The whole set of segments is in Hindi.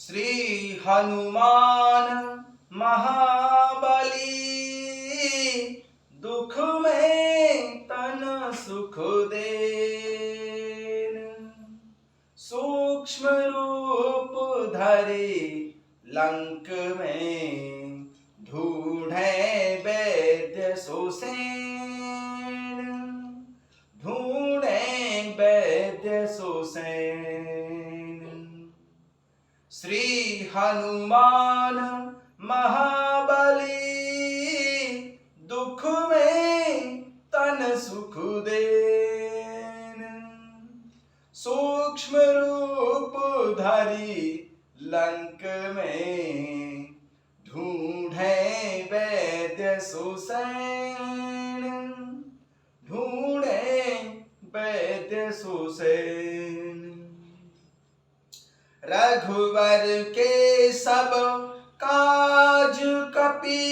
श्री हनुमान महाबली, दुख में तन सुख देन। सूक्ष्म रूप धरे लंक में, ढूंढे वैद्य सुसेन। ढूंढे वैद्य सुसेन। श्री हनुमान महाबली, दुख में तन सुख देन। सूक्ष्म रूप धरी लंक में, ढूंढे वैद्य सुसेन। ढूंढे वैद्य सुसेन। रघुवर के सब काज कपि,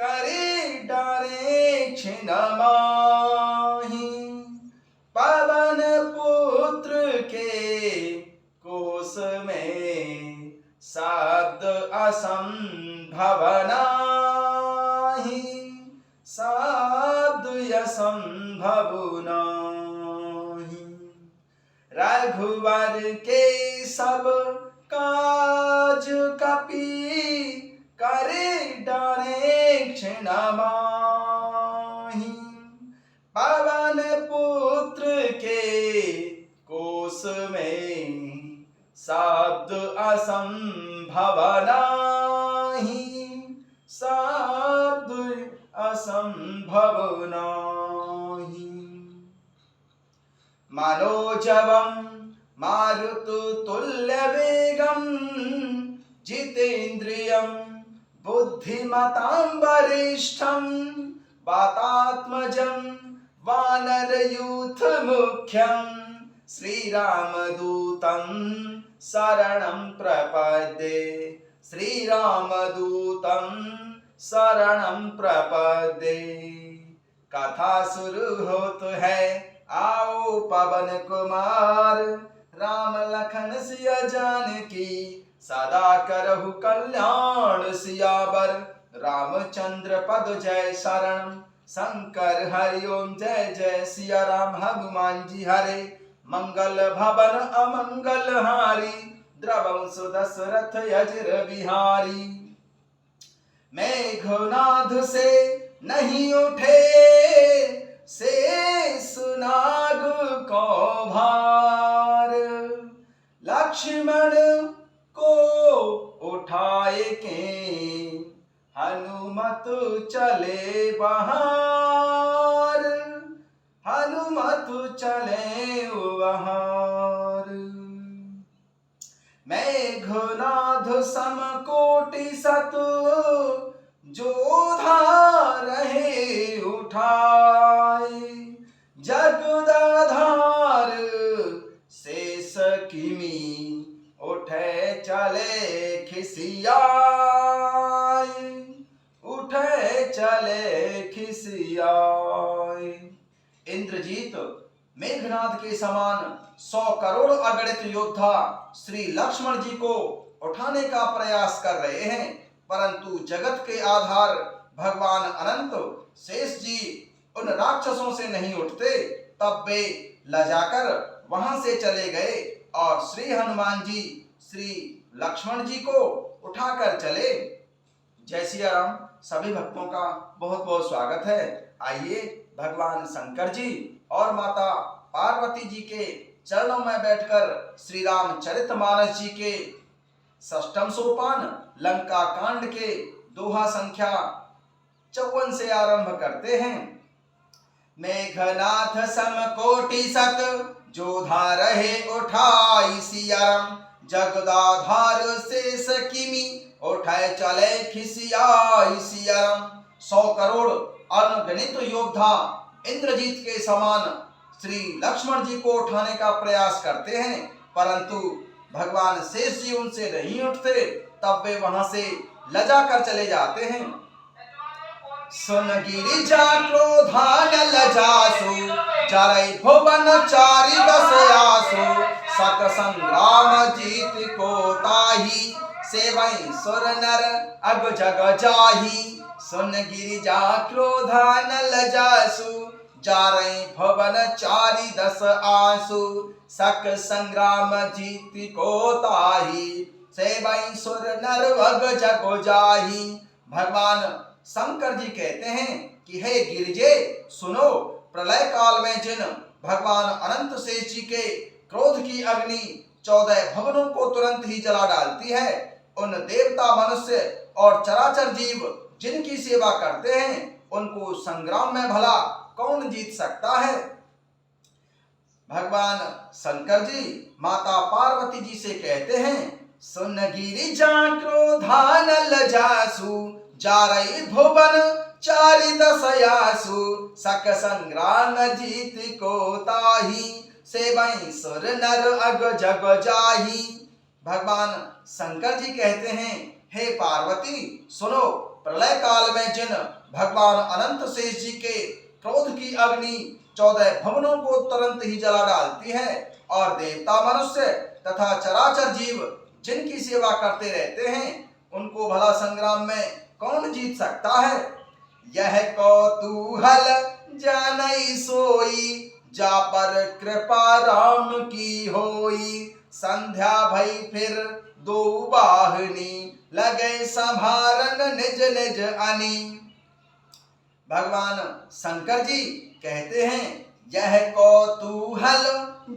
करे डारे छिन माहि। पवन पुत्र के कोस में, शब्द असंभव नाहि। शब्द असंभव नाहि। रघुवर के सब काज कपि, करे डारे छिन माहि। पवन पुत्र के कोस में, शब्द असंभव नाहि। शब्द असंभव नाहि। मनोजवं मारुततुल्य वेगं, जितेन्द्रियं बुद्धिमतां वरिष्ठं। वातात्मजं वानरयूथ मुख्यं, श्रीरामदूतं शरणं प्रपद्ये। श्रीरामदूतं शरणं प्रपद्ये। कथा शुरू होत है, आओ पवन कुमार। राम लखन सिया जानकी, सदा करहु कल्याण सियावर। रामचंद्र पद जय शरण, शंकर हरि ओम जय जय सिया राम। हनुमान जी हरे, मंगल भवन अमंगल हारी। द्रवंश दशरथ अजर बिहारी। मेघनाद से नहीं उठे, शेष नाग को भार। लक्ष्मण को उठाए के, हनुमत चले बहार। हनुमत चले बहार। मेघनाद समकोटि सतु, जोधा रहे उठाए। जगदाधार शेष किमी, उठे चले खिसियाए। उठे चले खिसियाए। इंद्रजीत मेघनाद के समान 100 करोड़ अगणित योद्धा श्री लक्ष्मण जी को उठाने का प्रयास कर रहे हैं, परंतु जगत के आधार भगवान अनंत शेष जी उन राक्षसों से नहीं उठते। तब वे लजाकर वहां से चले गए और श्री हनुमान जी श्री लक्ष्मण जी को उठाकर चले। जय सिया राम। सभी भक्तों का बहुत बहुत स्वागत है। आइए भगवान शंकर जी और माता पार्वती जी के चरणों में बैठकर श्री रामचरितमानस जी के 6वें सोपान लंका कांड के दोहा संख्या 54 से आरंभ करते हैं। मेघनाथ समकोटि सत, जोधा रहे उठाई सियाराम। जगदाधार शेष किमी, उठाए चले खिसियाई सियाराम। 100 करोड़ अनगिनत योद्धा इंद्रजीत के समान श्री लक्ष्मण जी को उठाने का प्रयास करते हैं, परंतु भगवान शेष जी उनसे नहीं उठते। तब वे वहां से लजा कर चले जाते हैं। सुन गिरिजा क्रोधान लजासु, जरै भुवन चारि दस आसु। सत संग्राम जीत को ताहि, सेवई सुर नर अग जग जाही, सुन गिरिजा क्रोधा न लजासु, जारई भवन चारि दस आंसू, सक संग्राम जीति को ताही, सेवई सुर नर अग जग जाही। भगवान शंकर जी कहते हैं कि हे गिरिजे सुनो, प्रलय काल में जिन भगवान अनंत शेष जी के क्रोध की अग्नि 14 भवनों को तुरंत ही जला डालती है, उन देवता मनुष्य और चराचर जीव जिनकी सेवा करते हैं उनको संग्राम में भला कौन जीत सकता है। भगवान शंकर जी माता पार्वती जी से कहते हैं, सुन गिरिजा क्रोधा न लजासु, जारई भुवन चारि दस आसु, सक संग्राम जीत को ताही, सेवई सुर नर अग जग जाही। भगवान शंकर जी कहते हैं, हे पार्वती सुनो, प्रलय काल में जिन भगवान अनंत शेष जी के क्रोध की अग्नि 14 भवनों को तुरंत ही जला डालती है और देवता मनुष्य तथा चराचर जीव जिनकी सेवा करते रहते हैं उनको भला संग्राम में कौन जीत सकता है। यह कौतूहल जानई सोई, जा पर कृपा राम की होई, संध्या भई फिर दो बाहनी, लगे संभारन निज निज अनी। भगवान शंकर जी कहते हैं, यह कौतूहल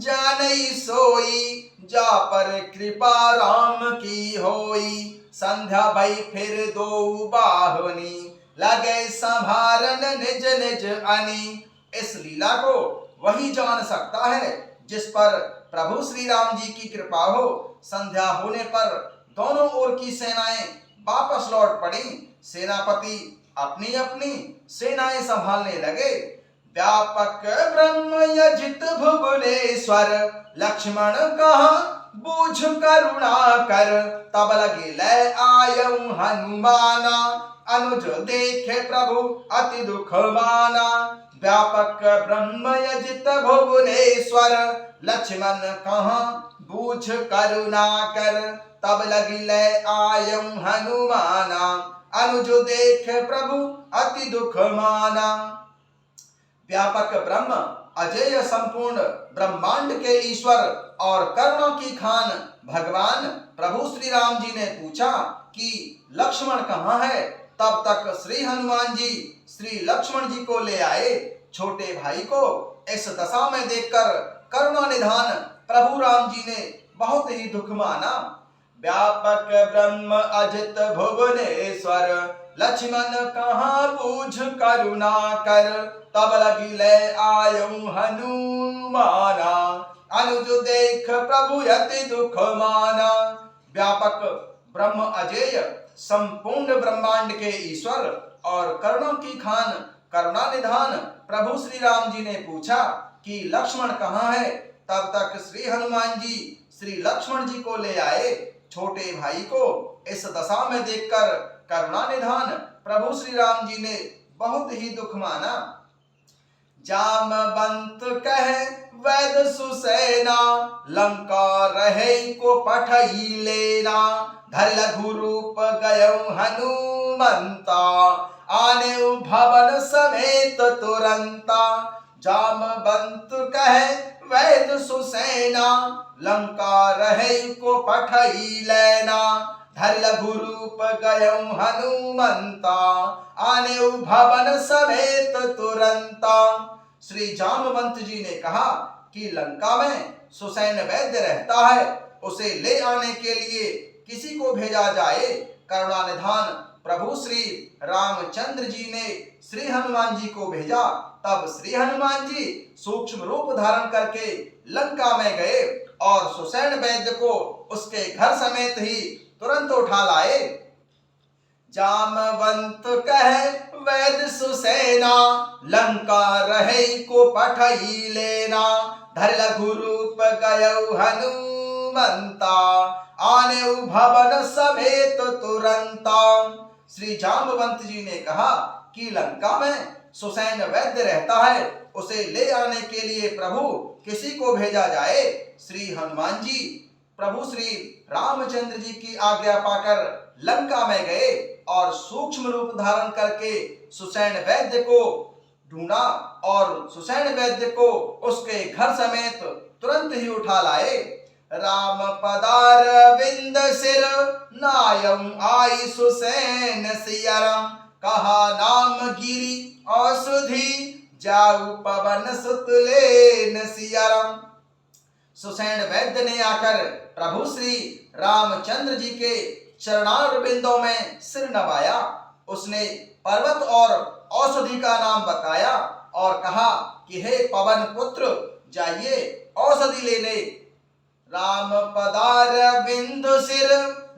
जानई सोई, जा पर कृपा राम की होई, संध्या भई फिर दो बाहनी, लगे संभारन निज निज अनी। इस लीला को वही जान सकता है जिस पर प्रभु श्री राम जी की कृपा हो। संध्या होने पर दोनों ओर की सेनाएं वापस लौट पड़ी। सेनापति अपनी अपनी सेनाएं संभालने लगे। व्यापक ब्रह्म यजित भुवनेश्वर, लक्ष्मण कहा बूझ करुणा कर, तब लगे ले आयऊ हनुमाना, अनुज देखे प्रभु अति दुख माना। व्यापक ब्रह्म यजित भुवनेश्वर, लक्ष्मण कहा बूझ करुणा कर, तब लगी ले आयऊ हनुमाना, अनुज देखे प्रभु अति दुख माना। व्यापक ब्रह्म अजेय संपूर्ण ब्रह्मांड के ईश्वर और कर्णों की खान भगवान प्रभु श्री राम जी ने पूछा कि लक्ष्मण कहाँ है। तब तक श्री हनुमान जी श्री लक्ष्मण जी को ले आए। छोटे भाई को इस दशा में देखकर करुणानिधान प्रभु राम जी ने बहुत ही दुख माना। व्यापक ब्रह्म अजित भुवनेश्वर, लक्ष्मण कहाँ बूझ करुणा कर, तब लगी ले आयऊ हनुमाना, अनुज देख प्रभु अति दुख माना। व्यापक ब्रह्म अजेय संपूर्ण ब्रह्मांड के ईश्वर और कर्णों की खान करुणानिधान प्रभु श्री राम जी ने पूछा कि लक्ष्मण कहाँ है। तब तक श्री हनुमान जी श्री लक्ष्मण जी को ले आए। छोटे भाई को इस दशा में देखकर करुणानिधान प्रभु श्री राम जी ने बहुत ही दुख माना। जामवंत कहे वैद सुसेना, लंका रहे को पठई लेना, धर लघु रूप गयऊ हनुमंता, आने भवन समेत तुरंता। जामवंत कहे वैद सुसेना, लंका रहे को पठई लेना, धर लघु रूप गयऊ हनुमंता, आने भवन समेत तुरंता। श्री जामवंत जी ने कहा कि लंका में सुसैन वैद्य रहता है, उसे ले आने के लिए किसी को भेजा जाए। करुणानिधान प्रभु श्री रामचंद्र जी ने श्री हनुमान जी को भेजा। तब श्री हनुमान जी सूक्ष्म रूप धारण करके लंका में गए और सुसैन वैद्य को उसके घर समेत ही तुरंत उठा लाए। जामवंत कहे वैद सुसेना, लंका रहे को पठई लेना, धर लघु रूप गयऊ हनुमंता, आने भवन समेत तुरंता। श्री जामवंत जी ने कहा कि लंका में सुसैन वैद्य रहता है, उसे ले आने के लिए प्रभु किसी को भेजा जाए। श्री हनुमान जी प्रभु श्री रामचंद्र जी की आज्ञा पाकर लंका में गए और सूक्ष्म रूप धारण करके सुसैन वैद्य को ढूंढा और सुसैन वैद्य को उसके घर समेत तुरंत ही उठा लाए। राम पदार विंद सिर नायम आई सुसैन सियरम, कहा नाम गिरी औषधि जाऊ पवन सुत लेन सियरम। सुसैन वैद्य ने आकर प्रभु श्री रामचंद्र जी के चरणार बिंदों में सिर नवाया। उसने पर्वत और औषधि का नाम बताया और कहा कि हे पवन पुत्र, जाइए औषधि लेने। राम पदार बिंदु सिर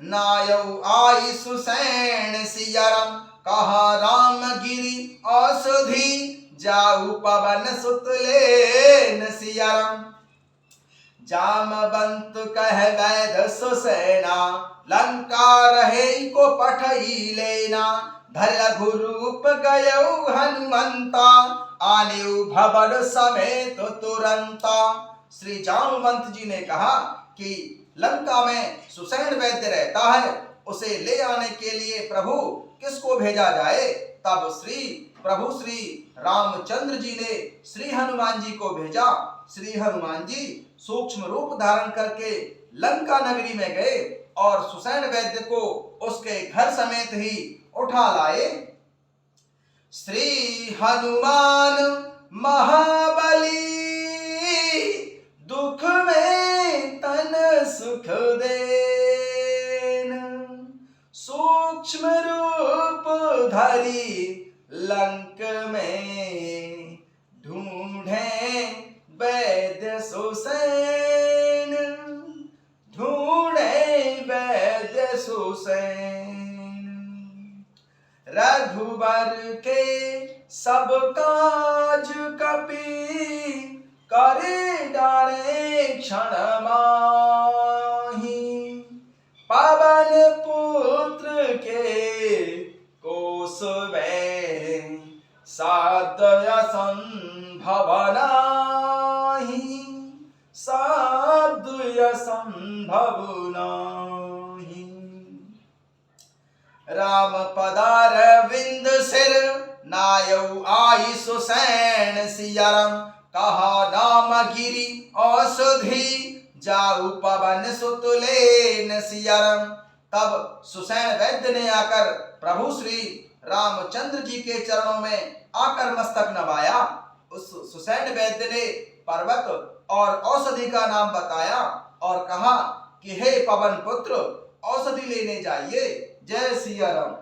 नायौ आई सुसैन सियरम, कहा राम गिरी औषधि जाऊ पवन सुत लेन सियरम। जामवंत कह वैद सुसैना, लंका रहे को पठई लेना। धर लघु रूप गयौ हनुमंता, आनेऊ भवन समेत तुरंता। श्री जामवंत जी ने कहा कि लंका में सुसैन वैद्य रहता है, उसे ले आने के लिए प्रभु किसको भेजा जाए। तब प्रभु श्री रामचंद्र जी ने श्री हनुमान जी को भेजा। श्री हनुमान जी सूक्ष्म रूप धारण करके लंका नगरी में गए और सुसैन वैद्य को उसके घर समेत ही उठा लाए। श्री हनुमान महाबली, दुख में तन सुख देन। सूक्ष्म रूप धरी लंक में, ढूंढे वैद्य सुसैन, ढूंढे वैद्य सुसैन। रघुबर के सब काज कपि, करे डारे क्षण माही। पवन पुत्र के कोस में, साध्य संभव नाही, साध्य संभव नाही। राम पदार विंद सिर नायौ आई सुसैन सियरम, कहा नाम गिरी औषधि जाऊ पवन सुत लेन सियरम। तब सुसैन वैद्य ने आकर प्रभु श्री रामचंद्र जी के चरणों में आकर मस्तक नवाया। उस सुसैन वैद्य ने पर्वत और औषधि का नाम बताया और कहा कि हे पवन पुत्र, औषधि लेने जाइए। जय सिया राम।